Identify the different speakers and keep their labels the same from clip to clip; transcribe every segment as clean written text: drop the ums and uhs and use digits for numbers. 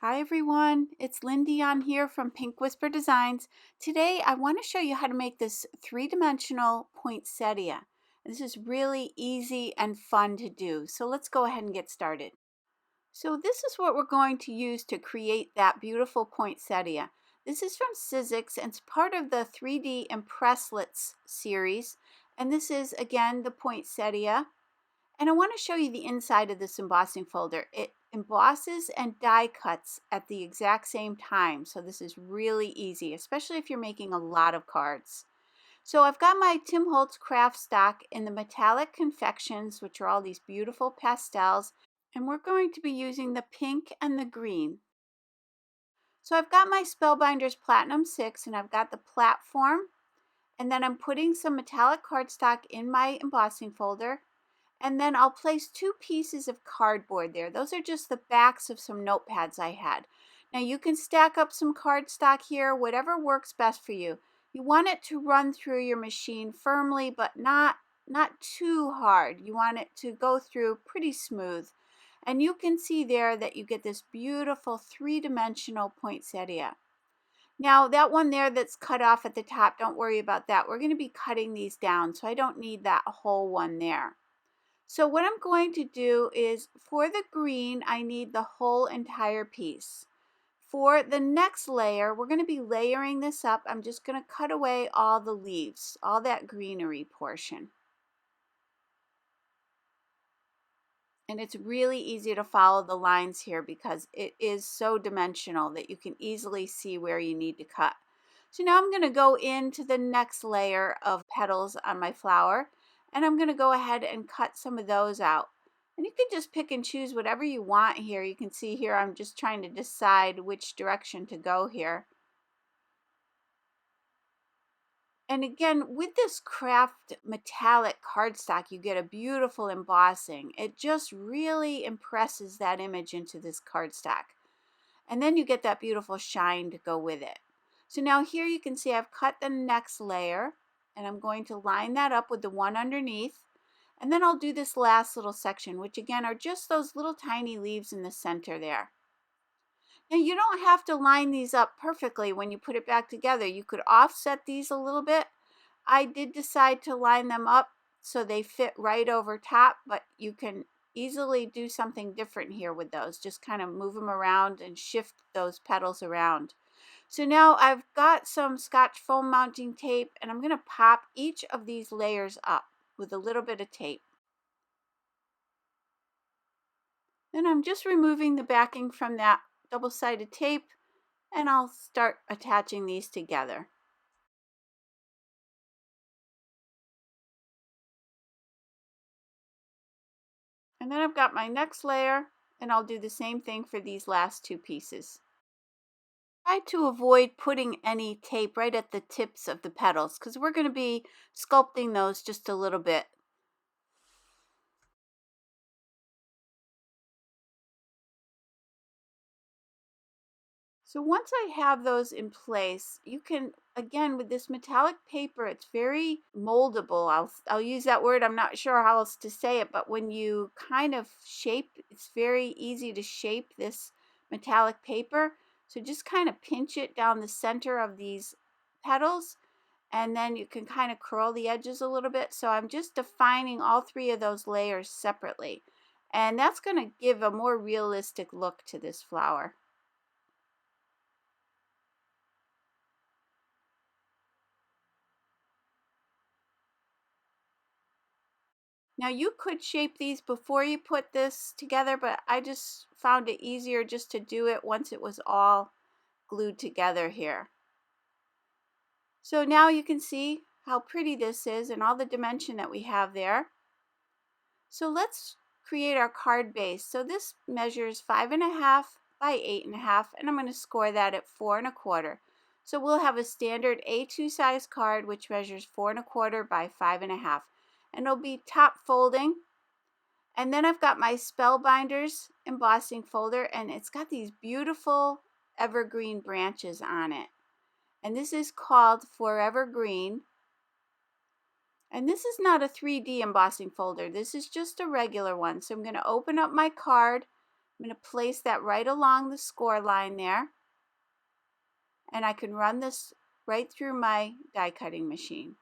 Speaker 1: Hi everyone, it's Lindy on here from Pink Whisper Designs. Today I want to show you how to make this three-dimensional poinsettia. This is really easy and fun to do, so let's go ahead and get started. So this is what we're going to use to create that beautiful poinsettia. This is from Sizzix and it's part of the 3D Impresslets series, and this is again the poinsettia. And I want to show you the inside of this embossing folder. It embosses and die cuts at the exact same time. So this is really easy, especially if you're making a lot of cards. So I've got my Tim Holtz Cardstock in the metallic confections, which are all these beautiful pastels. And we're going to be using the pink and the green. So I've got my Spellbinders Platinum 6 and I've got the platform. And then I'm putting some metallic cardstock in my embossing folder. And then I'll place 2 pieces of cardboard there. Those are just the backs of some notepads I had. Now you can stack up some cardstock here, whatever works best for you. You want it to run through your machine firmly, but not too hard. You want it to go through pretty smooth. And you can see there that you get this beautiful 3-dimensional poinsettia. Now that one there that's cut off at the top, don't worry about that. We're going to be cutting these down, so I don't need that whole one there. So what I'm going to do is, for the green, I need the whole entire piece. For the next layer, we're going to be layering this up. I'm just going to cut away all the leaves, all that greenery portion. And it's really easy to follow the lines here because it is so dimensional that you can easily see where you need to cut. So now I'm going to go into the next layer of petals on my flower, and I'm going to go ahead and cut some of those out. And you can just pick and choose whatever you want here. You can see here I'm just trying to decide which direction to go here. And again, with this craft metallic cardstock, you get a beautiful embossing. It just really impresses that image into this cardstock. And then you get that beautiful shine to go with it. So now here you can see I've cut the next layer, and I'm going to line that up with the one underneath. And then I'll do this last little section, which again are just those little tiny leaves in the center there. Now you don't have to line these up perfectly when you put it back together. You could offset these a little bit. I did decide to line them up so they fit right over top, but you can easily do something different here with those. Just kind of move them around and shift those petals around. So now I've got some Scotch foam mounting tape, and I'm going to pop each of these layers up with a little bit of tape. Then I'm just removing the backing from that double-sided tape, and I'll start attaching these together. And then I've got my next layer, and I'll do the same thing for these last 2 pieces. Try to avoid putting any tape right at the tips of the petals because we're going to be sculpting those just a little bit. So once I have those in place, you can, again, with this metallic paper, it's very moldable. I'll use that word. I'm not sure how else to say it, but when you kind of shape, it's very easy to shape this metallic paper. So just kind of pinch it down the center of these petals, and then you can kind of curl the edges a little bit. So I'm just defining all 3 of those layers separately. And that's going to give a more realistic look to this flower. Now you could shape these before you put this together, but I just found it easier just to do it once it was all glued together here. So now you can see how pretty this is and all the dimension that we have there. So let's create our card base. So this measures 5.5 by 8.5, and I'm going to score that at 4 1/4. So we'll have a standard A2 size card which measures 4 1/4 by 5.5, and it'll be top folding. And then I've got my Spellbinders embossing folder, and it's got these beautiful evergreen branches on it. And this is called Forever Green. And this is not a 3D embossing folder. This is just a regular one. So I'm going to open up my card, I'm going to place that right along the score line there, and I can run this right through my die cutting machine.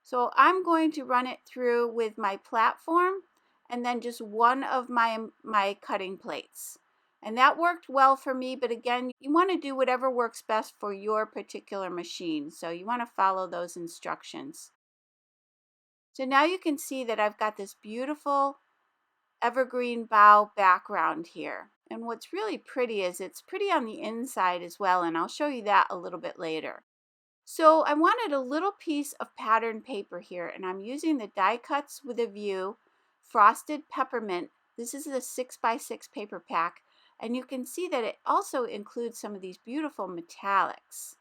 Speaker 1: So I'm going to run it through with my platform and then just one of my cutting plates. And that worked well for me, but again, you want to do whatever works best for your particular machine. So you want to follow those instructions. So now you can see that I've got this beautiful evergreen bough background here. And what's really pretty is it's pretty on the inside as well, and I'll show you that a little bit later. So I wanted a little piece of pattern paper here, and I'm using the Die Cuts with a View Frosted Peppermint. This is a 6x6 paper pack, and you can see that it also includes some of these beautiful metallics.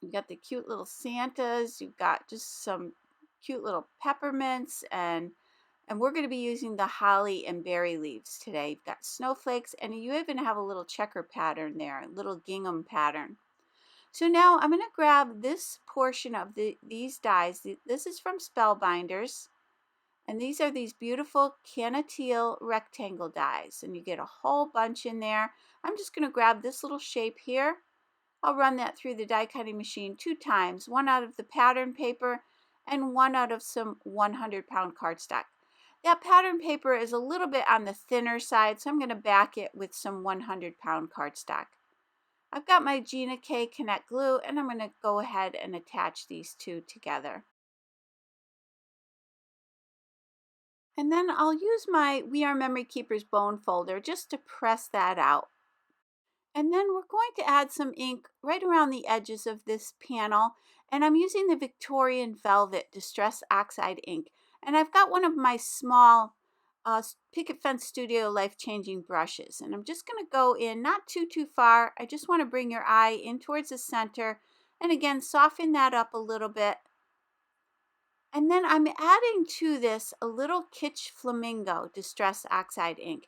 Speaker 1: You've got the cute little Santas, you've got just some cute little peppermints, and we're going to be using the holly and berry leaves today. You've got snowflakes, and you even have a little checker pattern there, a little gingham pattern. So now I'm going to grab this portion of these dies. This is from Spellbinders, and these are these beautiful Canna-Teal rectangle dies, and you get a whole bunch in there. I'm just going to grab this little shape here. I'll run that through the die cutting machine 2 times, one out of the pattern paper and one out of some 100-pound cardstock. That pattern paper is a little bit on the thinner side, so I'm going to back it with some 100-pound cardstock. I've got my Gina K Connect glue, and I'm going to go ahead and attach these two together. And then I'll use my We Are Memory Keepers bone folder just to press that out. And then we're going to add some ink right around the edges of this panel. And I'm using the Victorian Velvet Distress Oxide ink. And I've got one of my small Picket Fence Studio Life Changing brushes. And I'm just going to go in, not too far. I just want to bring your eye in towards the center. And again, soften that up a little bit. And then I'm adding to this a little Kitsch Flamingo Distress Oxide ink.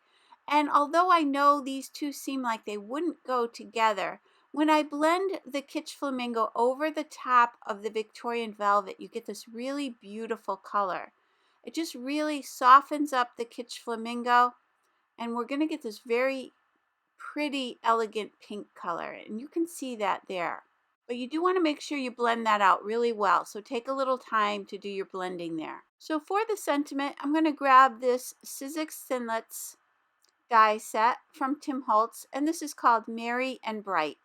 Speaker 1: And although I know these two seem like they wouldn't go together, when I blend the Kitsch Flamingo over the top of the Victorian Velvet, you get this really beautiful color. It just really softens up the Kitsch Flamingo, and we're going to get this very pretty, elegant pink color. And you can see that there. But you do want to make sure you blend that out really well. So take a little time to do your blending there. So for the sentiment, I'm going to grab this Sizzix Thinlits die set from Tim Holtz, and this is called Merry and Bright.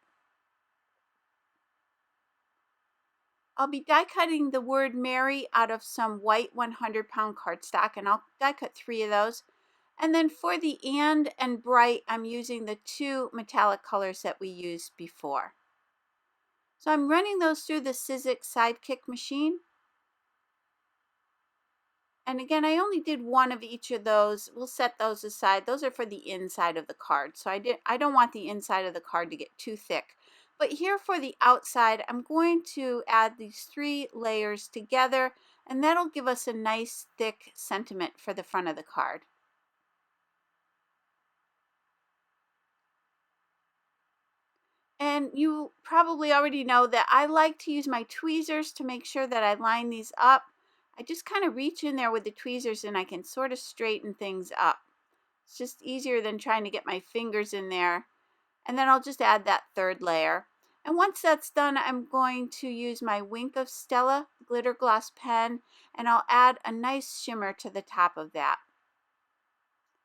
Speaker 1: I'll be die cutting the word Merry out of some white 100-pound cardstock, and I'll die cut 3 of those. And then for the and bright, I'm using the 2 metallic colors that we used before. So I'm running those through the Sizzix Sidekick machine. And again, I only did one of each of those. We'll set those aside. Those are for the inside of the card. So I don't want the inside of the card to get too thick. But here for the outside, I'm going to add these 3 layers together, and that'll give us a nice thick sentiment for the front of the card. And you probably already know that I like to use my tweezers to make sure that I line these up. I just kind of reach in there with the tweezers and I can sort of straighten things up. It's just easier than trying to get my fingers in there. And then I'll just add that 3rd layer. And once that's done, I'm going to use my Wink of Stella glitter gloss pen, and I'll add a nice shimmer to the top of that.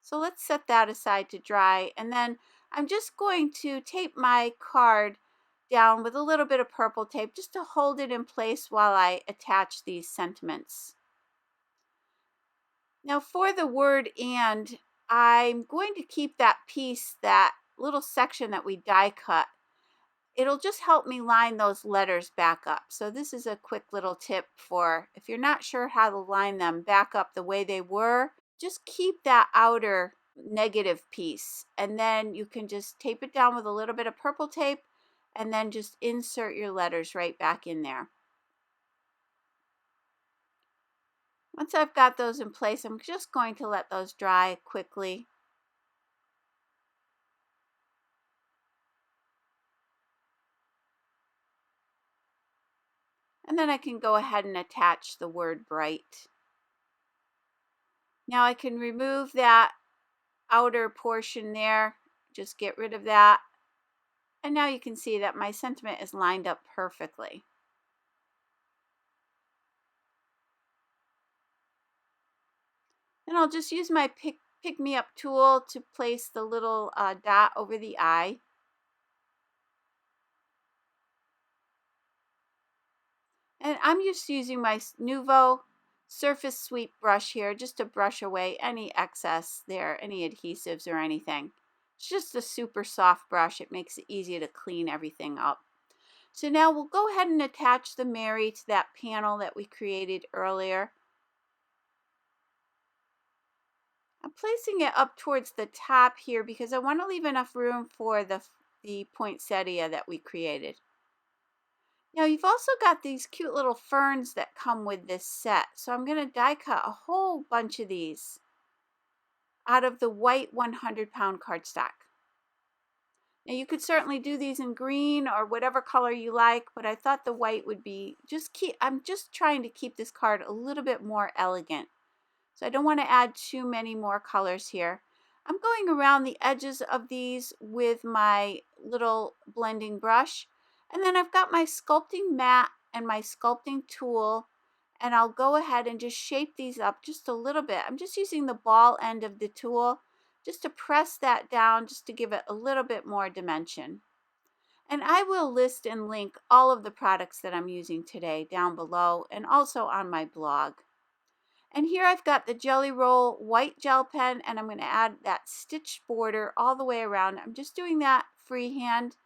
Speaker 1: So let's set that aside to dry, and then I'm just going to tape my card down with a little bit of purple tape just to hold it in place while I attach these sentiments. Now for the word and, I'm going to keep that piece, that little section that we die cut. It'll just help me line those letters back up. So this is a quick little tip for if you're not sure how to line them back up the way they were. Just keep that outer negative piece, and then you can just tape it down with a little bit of purple tape, and then just insert your letters right back in there. Once I've got those in place, I'm just going to let those dry quickly. And then I can go ahead and attach the word bright. Now I can remove that outer portion there, just get rid of that. And now you can see that my sentiment is lined up perfectly. And I'll just use my pick me up tool to place the little dot over the eye. And I'm just using my Nuvo surface sweep brush here just to brush away any excess there, any adhesives or anything. It's just a super soft brush. It makes it easy to clean everything up. So now we'll go ahead and attach the Mary to that panel that we created earlier. I'm placing it up towards the top here because I want to leave enough room for the poinsettia that we created. Now you've also got these cute little ferns that come with this set. So I'm going to die cut a whole bunch of these out of the white 100-pound cardstock. Now you could certainly do these in green or whatever color you like, but I thought the white would be I'm just trying to keep this card a little bit more elegant. So I don't want to add too many more colors here. I'm going around the edges of these with my little blending brush. And then I've got my sculpting mat and my sculpting tool. And I'll go ahead and just shape these up just a little bit. I'm just using the ball end of the tool just to press that down just to give it a little bit more dimension. And I will list and link all of the products that I'm using today down below and also on my blog. And here I've got the Jelly Roll white gel pen, and I'm going to add that stitched border all the way around. I'm just doing that freehand,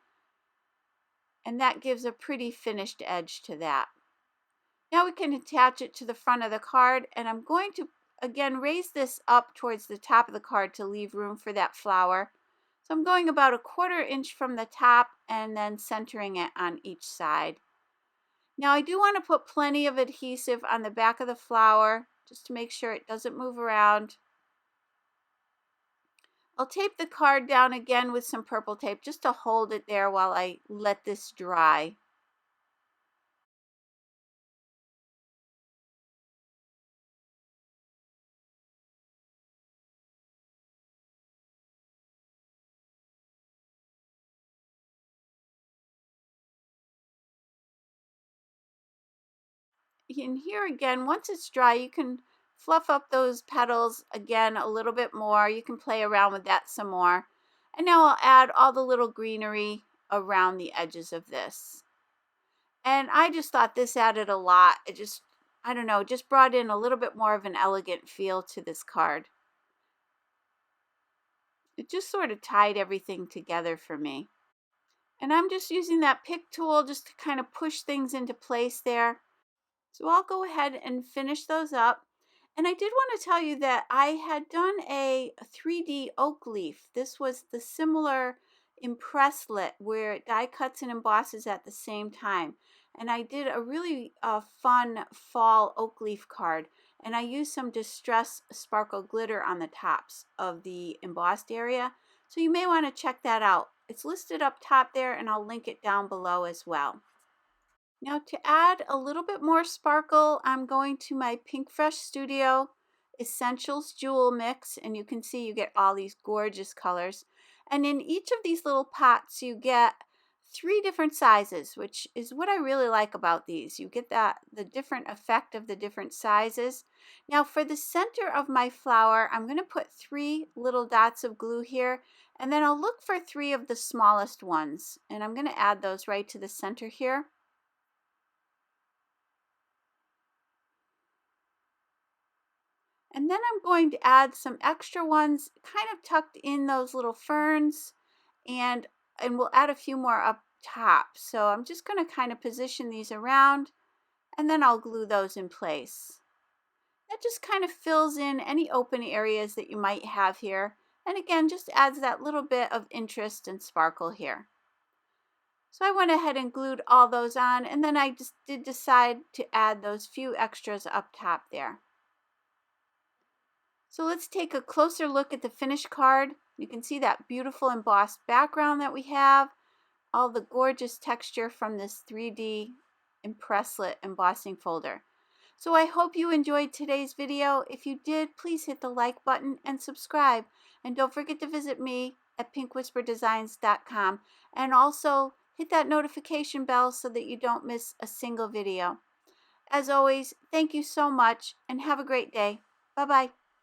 Speaker 1: and that gives a pretty finished edge to that. Now we can attach it to the front of the card, and I'm going to again raise this up towards the top of the card to leave room for that flower. So I'm going about 1/4 inch from the top and then centering it on each side. Now I do want to put plenty of adhesive on the back of the flower just to make sure it doesn't move around. I'll tape the card down again with some purple tape just to hold it there while I let this dry. And here again, once it's dry, you can fluff up those petals again a little bit more. You can play around with that some more. And now I'll add all the little greenery around the edges of this. And I just thought this added a lot. It just, I don't know, just brought in a little bit more of an elegant feel to this card. It just sort of tied everything together for me. And I'm just using that pick tool just to kind of push things into place there. So I'll go ahead and finish those up. And I did want to tell you that I had done a 3D oak leaf. This was the similar impresslet where it die cuts and embosses at the same time. And I did a really fun fall oak leaf card. And I used some Distress Sparkle glitter on the tops of the embossed area. So you may want to check that out. It's listed up top there, and I'll link it down below as well. Now to add a little bit more sparkle, I'm going to my Pink Fresh Studio Essentials Jewel Mix, and you can see you get all these gorgeous colors. And in each of these little pots, you get 3 different sizes, which is what I really like about these. You get the different effect of the different sizes. Now for the center of my flower, I'm going to put 3 little dots of glue here, and then I'll look for 3 of the smallest ones, and I'm going to add those right to the center here. And then I'm going to add some extra ones kind of tucked in those little ferns, and we'll add a few more up top. So I'm just going to kind of position these around, and then I'll glue those in place. That just kind of fills in any open areas that you might have here. And again, just adds that little bit of interest and sparkle here. So I went ahead and glued all those on, and then I just did decide to add those few extras up top there. So let's take a closer look at the finished card. You can see that beautiful embossed background that we have, all the gorgeous texture from this 3D Impresslet embossing folder. So I hope you enjoyed today's video. If you did, please hit the like button and subscribe. And don't forget to visit me at pinkwhisperdesigns.com and also hit that notification bell so that you don't miss a single video. As always, thank you so much and have a great day. Bye-bye.